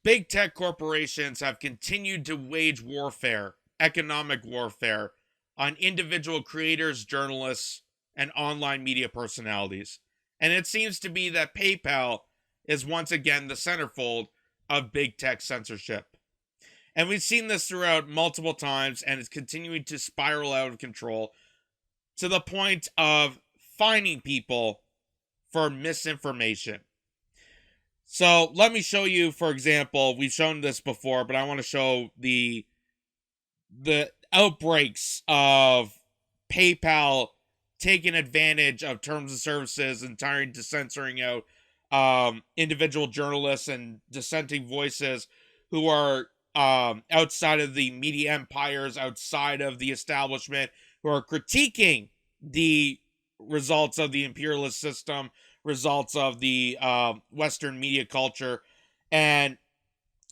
big tech corporations have continued to wage warfare, economic warfare, on individual creators, journalists, and online media personalities. And it seems to be that PayPal is once again the centerfold of big tech censorship. And we've seen this throughout multiple times, and it's continuing to spiral out of control to the point of fining people for misinformation. So let me show you, for example, we've shown this before, but I want to show the outbreaks of PayPal taking advantage of terms and services and trying to censoring out individual journalists and dissenting voices who are outside of the media empires, outside of the establishment, who are critiquing the results of the imperialist system, results of the Western media culture. And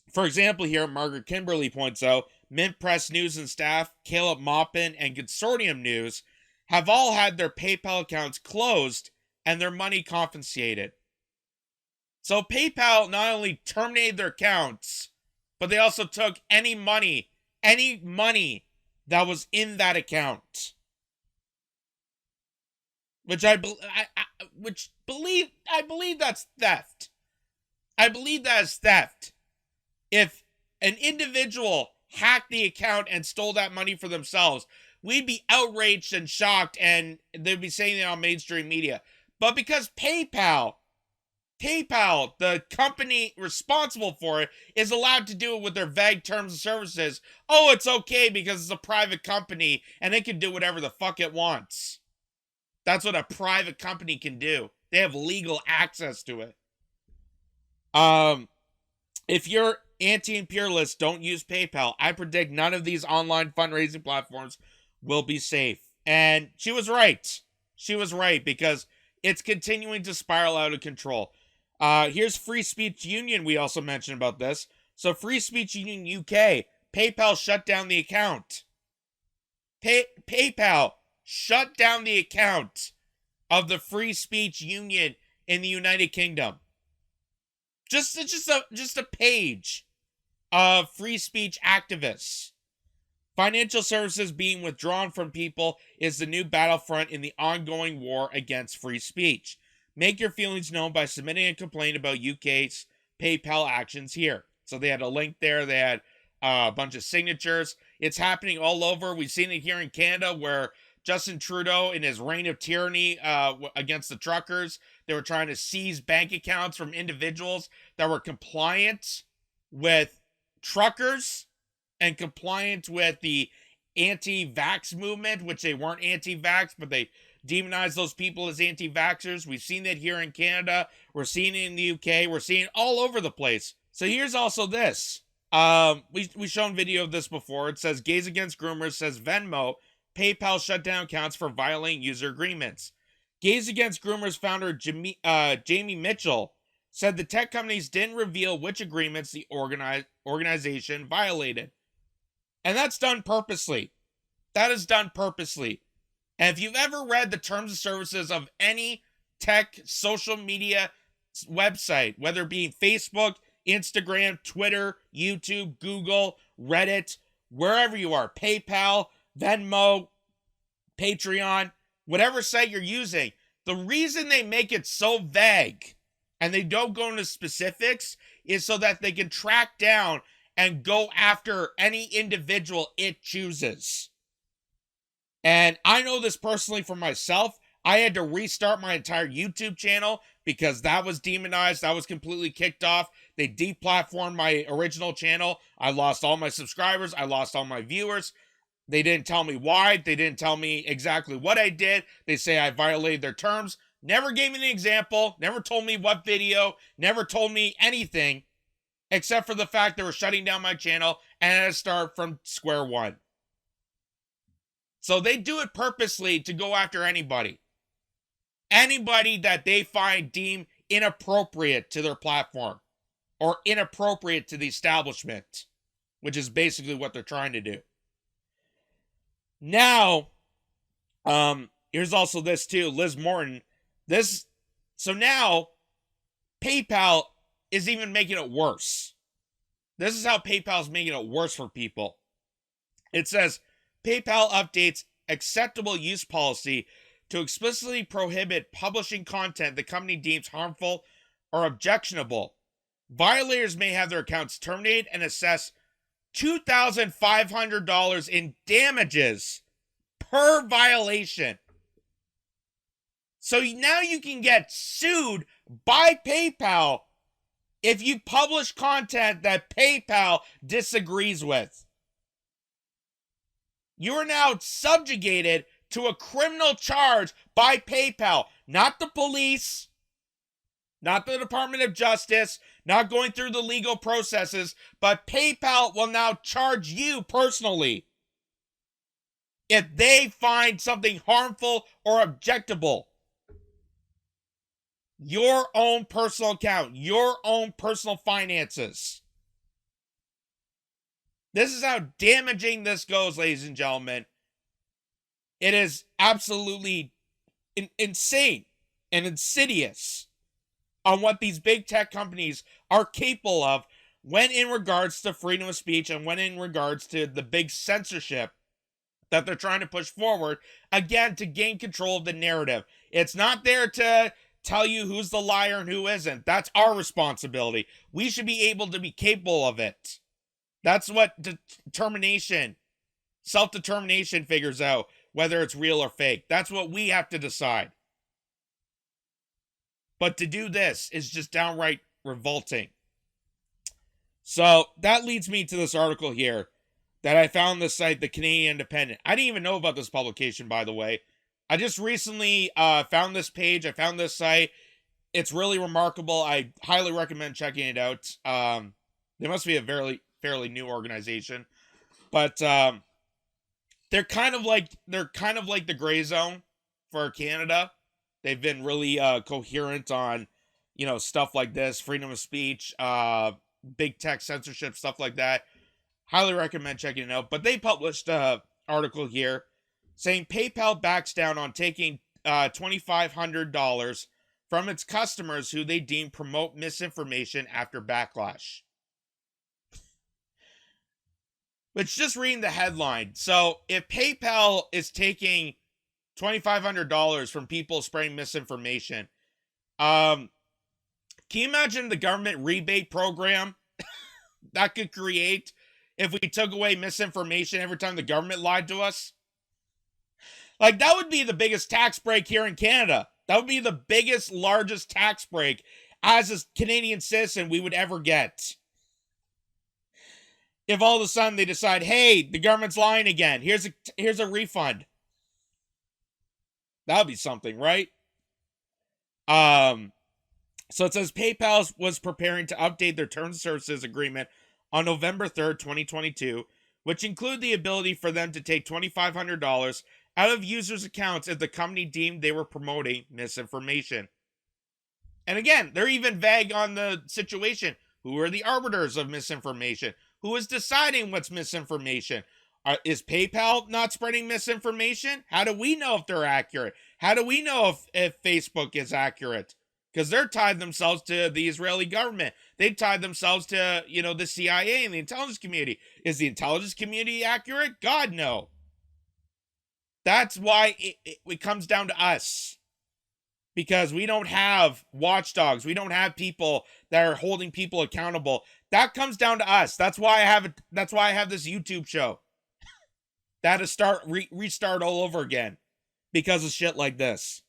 for example, here, Margaret Kimberly points out, Mint Press News and staff, Caleb Maupin, and Consortium News have all had their PayPal accounts closed and their money confiscated. So PayPal not only terminated their accounts, but they also took any money that was in that account. I believe that's theft. I believe that is theft. If an individual hacked the account and stole that money for themselves, we'd be outraged and shocked, and they'd be saying it on mainstream media. But because PayPal, the company responsible for it, is allowed to do it with their vague terms of services, oh, it's okay because it's a private company and it can do whatever the fuck it wants. That's what a private company can do. They have legal access to it. If you're anti-imperialist, don't use PayPal. I predict none of these online fundraising platforms will be safe. And she was right. She was right, because it's continuing to spiral out of control. Here's Free Speech Union. We also mentioned about this. So Free Speech Union UK, PayPal shut down the account. PayPal shut down the account of the Free Speech Union in the United Kingdom. Just a page of free speech activists. Financial services being withdrawn from people is the new battlefront in the ongoing war against free speech. Make your feelings known by submitting a complaint about UK's PayPal actions here. So they had a link there. They had a bunch of signatures. It's happening all over. We've seen it here in Canada, where Justin Trudeau, in his reign of tyranny against the truckers, they were trying to seize bank accounts from individuals that were compliant with truckers and compliant with the anti-vax movement, which they weren't anti-vax, but they demonized those people as anti-vaxxers. We've seen that here in Canada. We're seeing it in the UK. We're seeing it all over the place. So here's also this. We've shown video of this before. It says, Gays Against Groomers says Venmo, PayPal shut down accounts for violating user agreements. Gays Against Groomers founder Jamie Mitchell said the tech companies didn't reveal which agreements the organization violated. And that's done purposely. That is done purposely. And if you've ever read the terms of services of any tech social media website, whether it be Facebook, Instagram, Twitter, YouTube, Google, Reddit, wherever you are, PayPal, Venmo, Patreon, whatever site you're using, the reason they make it so vague and they don't go into specifics is so that they can track down and go after any individual it chooses. And I know this personally for myself. I had to restart my entire YouTube channel because that was demonized. That was completely kicked off. They deplatformed my original channel. I lost all my subscribers. I lost all my viewers. They didn't tell me why. They didn't tell me exactly what I did. They say I violated their terms. Never gave me an example. Never told me what video. Never told me anything except for the fact they were shutting down my channel and I had to start from square one. So they do it purposely to go after anybody. Anybody that they find deemed inappropriate to their platform or inappropriate to the establishment, which is basically what they're trying to do. Now, here's also this too, Liz Morton. So now PayPal is even making it worse. This is how PayPal's making it worse for people. It says PayPal updates acceptable use policy to explicitly prohibit publishing content the company deems harmful or objectionable. Violators may have their accounts terminated and assess $2,500 in damages per violation. So now you can get sued by PayPal if you publish content that PayPal disagrees with. You are now subjugated to a criminal charge by PayPal, not the police, not the Department of Justice, not going through the legal processes, but PayPal will now charge you personally if they find something harmful or objectionable. Your own personal account, your own personal finances. This is how damaging this goes, ladies and gentlemen. It is absolutely insane and insidious on what these big tech companies are capable of when in regards to freedom of speech and when in regards to the big censorship that they're trying to push forward, again, to gain control of the narrative. It's not there to tell you who's the liar and who isn't. That's our responsibility. We should be able to be capable of it. That's what self-determination figures out, whether it's real or fake. That's what we have to decide. But to do this is just downright revolting. So that leads me to this article here that I found on the site, the Canadian Independent. I didn't even know about this publication, by the way. I just recently found this page. I found this site. It's really remarkable. I highly recommend checking it out. They must be a fairly new organization, but they're kind of like the gray zone for Canada. They've been really coherent on, stuff like this, freedom of speech, big tech censorship, stuff like that. Highly recommend checking it out. But they published an article here saying PayPal backs down on taking $2,500 from its customers who they deem promote misinformation after backlash. But just reading the headline. So if PayPal is taking $2,500 from people spreading misinformation, can you imagine the government rebate program that could create if we took away misinformation every time the government lied to us? Like, that would be the biggest tax break here in Canada. That would be the biggest, largest tax break as a Canadian citizen we would ever get. If all of a sudden they decide, hey, the government's lying again, here's a refund. That would be something, right? So it says PayPal was preparing to update their terms and services agreement on November 3rd, 2022, which include the ability for them to take $2,500 out of users' accounts if the company deemed they were promoting misinformation. And again, they're even vague on the situation. Who are the arbiters of misinformation? Who is deciding what's misinformation? Is PayPal not spreading misinformation? How do we know if they're accurate? How do we know if Facebook is accurate? Because they're tied themselves to the Israeli government. They tied themselves to, the CIA and the intelligence community. Is the intelligence community accurate? God, no. That's why it comes down to us. Because we don't have watchdogs. We don't have people that are holding people accountable. That comes down to us. That's why I have this YouTube show. That is restart all over again because of shit like this.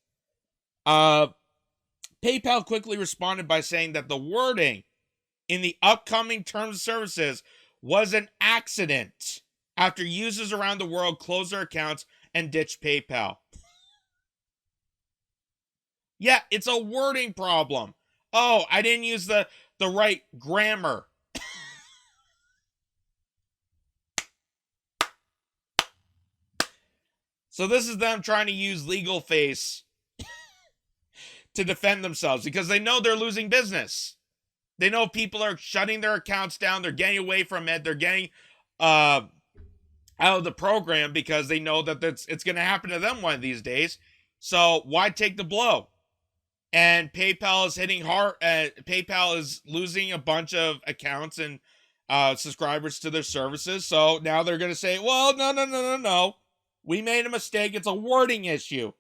PayPal quickly responded by saying that the wording in the upcoming terms of services was an accident after users around the world closed their accounts and ditched PayPal. Yeah, it's a wording problem. Oh, I didn't use the right grammar. So this is them trying to use legal face to defend themselves because they know they're losing business. They know people are shutting their accounts down. They're getting away from it. They're getting out of the program because they know that it's going to happen to them one of these days. So why take the blow? And PayPal is hitting hard. PayPal is losing a bunch of accounts and subscribers to their services. So now they're going to say, well, no. We made a mistake. It's a wording issue.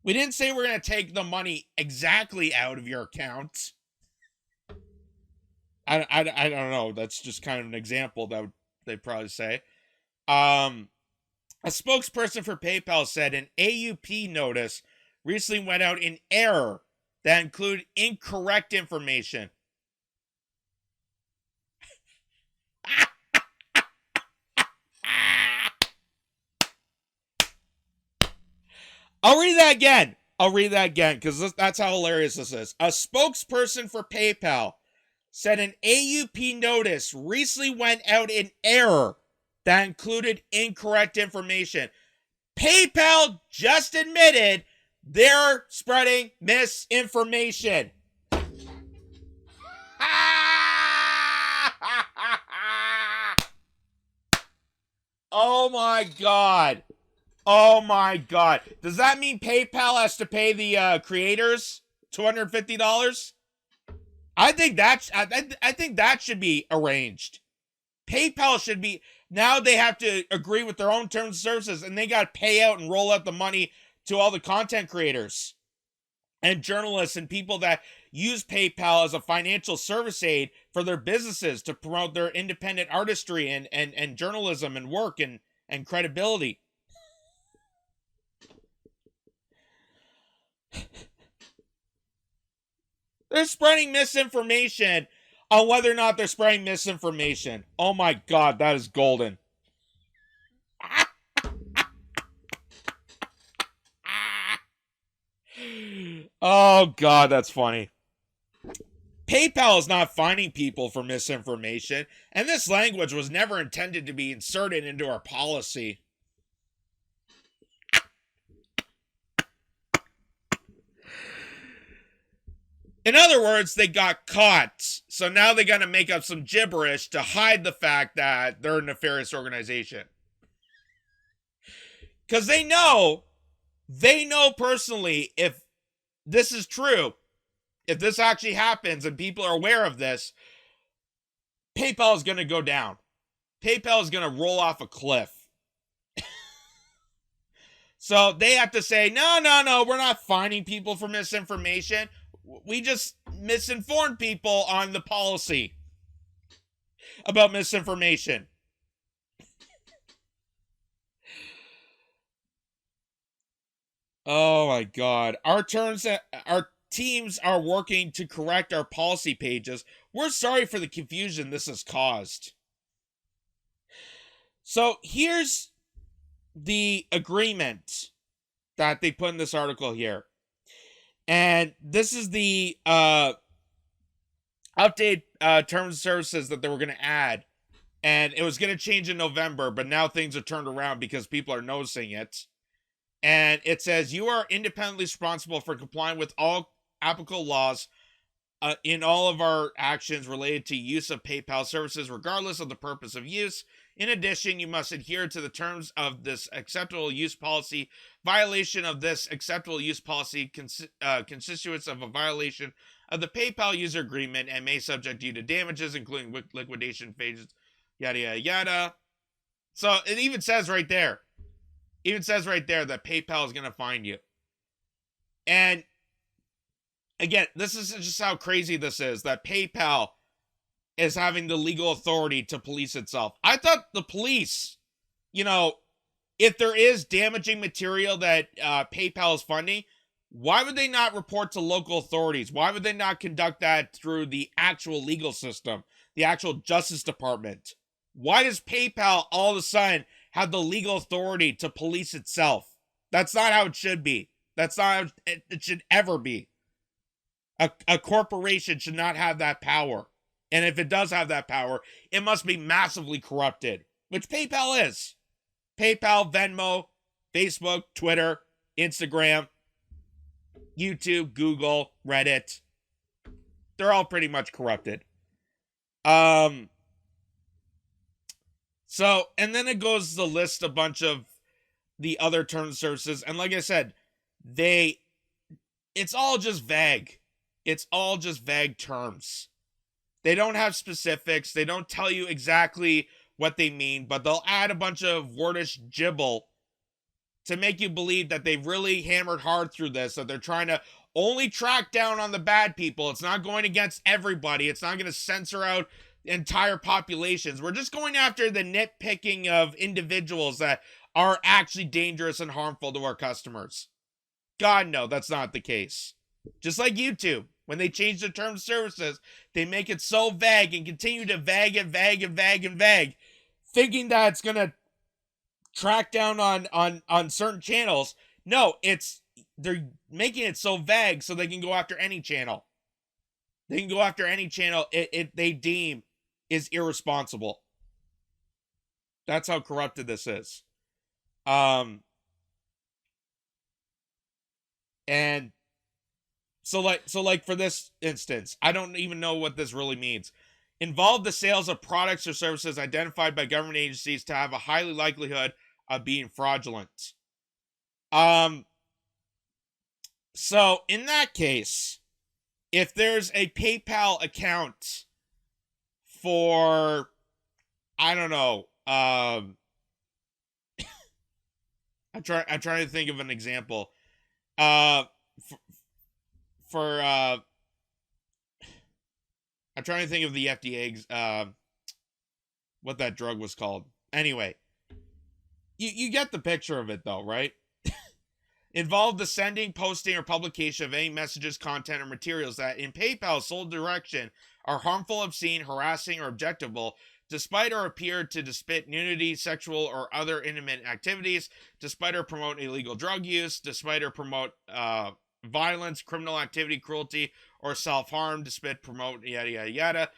We didn't say we're going to take the money exactly out of your account. I don't know. That's just kind of an example that they'd probably say. A spokesperson for PayPal said an AUP notice recently went out in error that included incorrect information. I'll read that again because that's how hilarious this is. A spokesperson for PayPal said an AUP notice recently went out in error that included incorrect information. PayPal just admitted they're spreading misinformation. Oh my God. Oh my God. Does that mean PayPal has to pay the creators $250? I think that should be arranged. PayPal should be, now they have to agree with their own terms and services, and they got to pay out and roll out the money to all the content creators and journalists and people that use PayPal as a financial service aid for their businesses to promote their independent artistry and journalism and work and credibility. They're spreading misinformation on whether or not they're spreading misinformation. Oh my God, that is golden. Oh God, that's funny. PayPal is not fining people for misinformation, and this language was never intended to be inserted into our policy. In other words, they got caught. So now they got to make up some gibberish to hide the fact that they're a nefarious organization. Because they know personally, if this is true, if this actually happens and people are aware of this, PayPal is going to go down. PayPal is going to roll off a cliff. So they have to say, no, we're not fining people for misinformation. We just misinformed people on the policy about misinformation. Oh my God. Our teams are working to correct our policy pages. We're sorry for the confusion this has caused. So here's the agreement that they put in this article here. And this is the update terms and services that they were going to add. And it was going to change in November, but now things are turned around because people are noticing it. And it says, you are independently responsible for complying with all applicable laws in all of our actions related to use of PayPal services, regardless of the purpose of use. In addition, you must adhere to the terms of this acceptable use policy. Violation of this acceptable use policy constitutes of a violation of the PayPal user agreement and may subject you to damages, including liquidation phases, yada, yada, yada. So it even says right there that PayPal is going to fine you. And again, this is just how crazy this is, that PayPal is having the legal authority to police itself. I thought the police, if there is damaging material that PayPal is funding, why would they not report to local authorities? Why would they not conduct that through the actual legal system, the actual Justice Department? Why does PayPal all of a sudden have the legal authority to police itself? That's not how it should be. That's not how it should ever be. A corporation should not have that power. And if it does have that power, it must be massively corrupted, which PayPal is. PayPal, Venmo, Facebook, Twitter, Instagram, YouTube, Google, Reddit. They're all pretty much corrupted. So, and then it goes to list a bunch of the other terms and services. And like I said, it's all just vague. It's all just vague terms. They don't have specifics. They don't tell you exactly what they mean, but they'll add a bunch of wordish gibble to make you believe that they've really hammered hard through this, that they're trying to only track down on the bad people. It's not going against everybody. It's not going to censor out entire populations. We're just going after the nitpicking of individuals that are actually dangerous and harmful to our customers. God, no, that's not the case. Just like YouTube, when they change the terms of services, they make it so vague and continue to vague and vague and vague and vague, thinking that it's going to track down on certain channels. No, they're making it so vague so they can go after any channel. They can go after any channel they deem is irresponsible. That's how corrupted this is. And so like for this instance, I don't even know what this really means. Involve the sales of products or services identified by government agencies to have a high likelihood of being fraudulent. So in that case, if there's a PayPal account for, I don't know, I'm trying to think of an example. I'm trying to think of the FDA, what that drug was called. Anyway, you get the picture of it though, right? Involve the sending, posting, or publication of any messages, content, or materials that, in PayPal's sole direction, are harmful, obscene, harassing, or objectionable, despite or appear to despite nudity, sexual, or other intimate activities, despite or promote illegal drug use, despite or promote violence, criminal activity, cruelty, or self-harm, despite, promote, yada, yada, yada.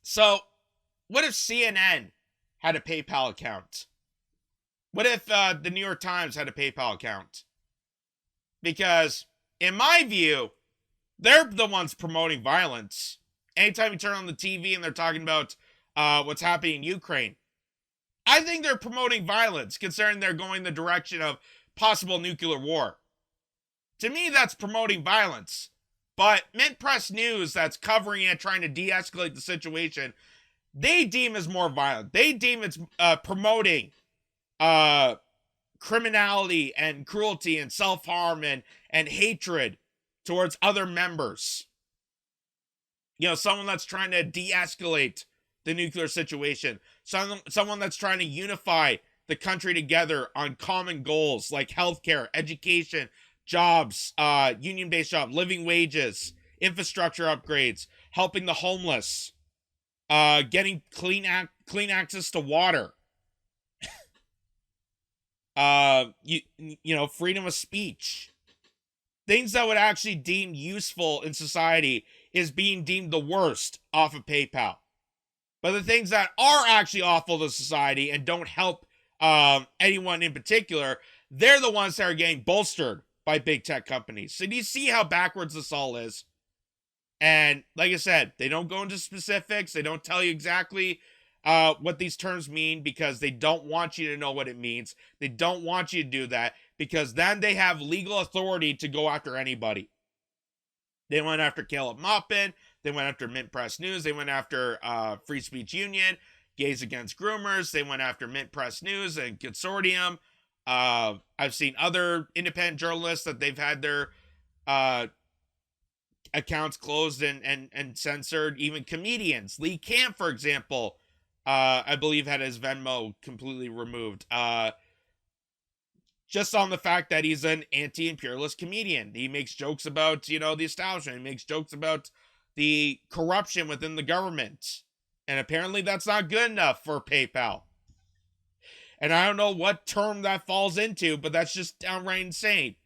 So, what if CNN had a PayPal account? What if the New York Times had a PayPal account? Because, in my view, they're the ones promoting violence. Anytime you turn on the TV and they're talking about what's happening in Ukraine, I think they're promoting violence, considering they're going the direction of possible nuclear war. To me, that's promoting violence. But Mint Press News that's covering it, trying to de-escalate the situation, they deem as more violent. They deem it's promoting criminality and cruelty and self-harm and hatred towards other members. You know, someone that's trying to de-escalate the nuclear situation. Someone that's trying to unify the country together on common goals like healthcare, education, jobs, union-based jobs, living wages, infrastructure upgrades, helping the homeless, getting clean access to water. Freedom of speech. Things that would actually deem useful in society is being deemed the worst off of PayPal. But the things that are actually awful to society and don't help anyone in particular, they're the ones that are getting bolstered by big tech companies. So do you see how backwards this all is? And like I said, they don't go into specifics. They don't tell you exactly what these terms mean because they don't want you to know what it means. They don't want you to do that because then they have legal authority to go after anybody. They went after Caleb Maupin. They went after Mint Press News. They went after Free Speech Union, Gays Against Groomers. They went after Mint Press News and Consortium. I've seen other independent journalists that they've had their accounts closed and censored. Even comedians. Lee Camp, for example, I believe had his Venmo completely removed. Just on the fact that he's an anti-imperialist comedian. He makes jokes about, the establishment. He makes jokes about the corruption within the government. And apparently that's not good enough for PayPal. And I don't know what term that falls into, but that's just downright insane.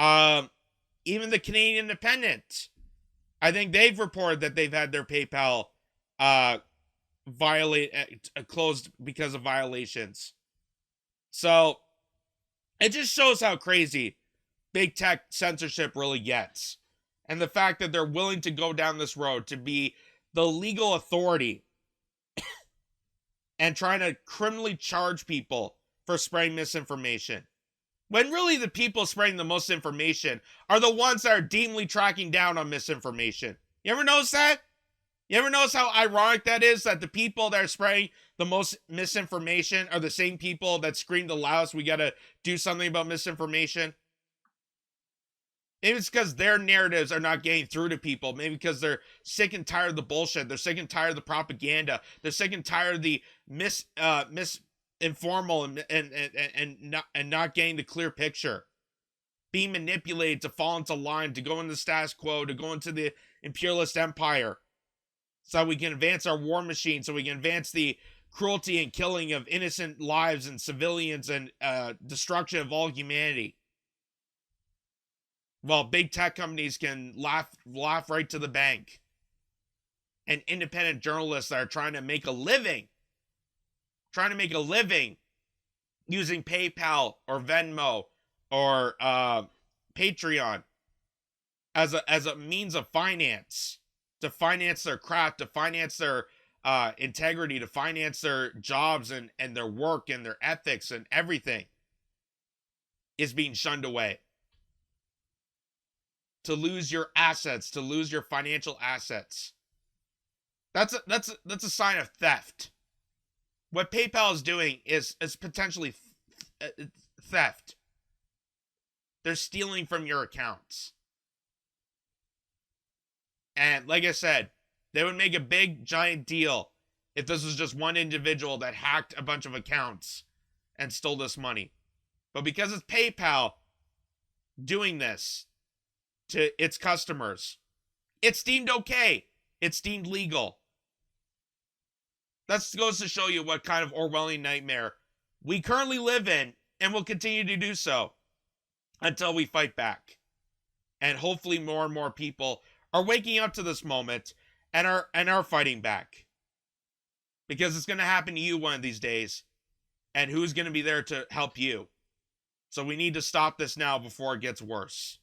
Even the Canadian Independent, I think they've reported that they've had their PayPal closed because of violations. So it just shows how crazy big tech censorship really gets. And the fact that they're willing to go down this road to be the legal authority and trying to criminally charge people for spreading misinformation. When really the people spreading the most information are the ones that are deemly tracking down on misinformation. You ever notice that? You ever notice how ironic that is? That the people that are spreading the most misinformation are the same people that scream the loudest, we gotta do something about misinformation? Maybe it's because their narratives are not getting through to people. Maybe because they're sick and tired of the bullshit. They're sick and tired of the propaganda. They're sick and tired of the misinformal and not getting the clear picture. Being manipulated to fall into line, to go into the status quo, to go into the imperialist empire. So we can advance our war machine, so we can advance the cruelty and killing of innocent lives and civilians and destruction of all humanity. Well, big tech companies can laugh right to the bank. And independent journalists that are trying to make a living using PayPal or Venmo or Patreon as a means of finance, to finance their craft, to finance their integrity, to finance their jobs and their work and their ethics and everything, is being shunned away. To lose your assets, to lose your financial assets. That's a sign of theft. What PayPal is doing is potentially theft. They're stealing from your accounts. And like I said, they would make a big giant deal if this was just one individual that hacked a bunch of accounts and stole this money. But because it's PayPal doing this to its customers, it's deemed okay. It's deemed legal. That goes to show you what kind of Orwellian nightmare we currently live in, and will continue to do so until we fight back. And hopefully more and more people are waking up to this moment and are fighting back. Because it's going to happen to you one of these days. And who's going to be there to help you? So we need to stop this now before it gets worse.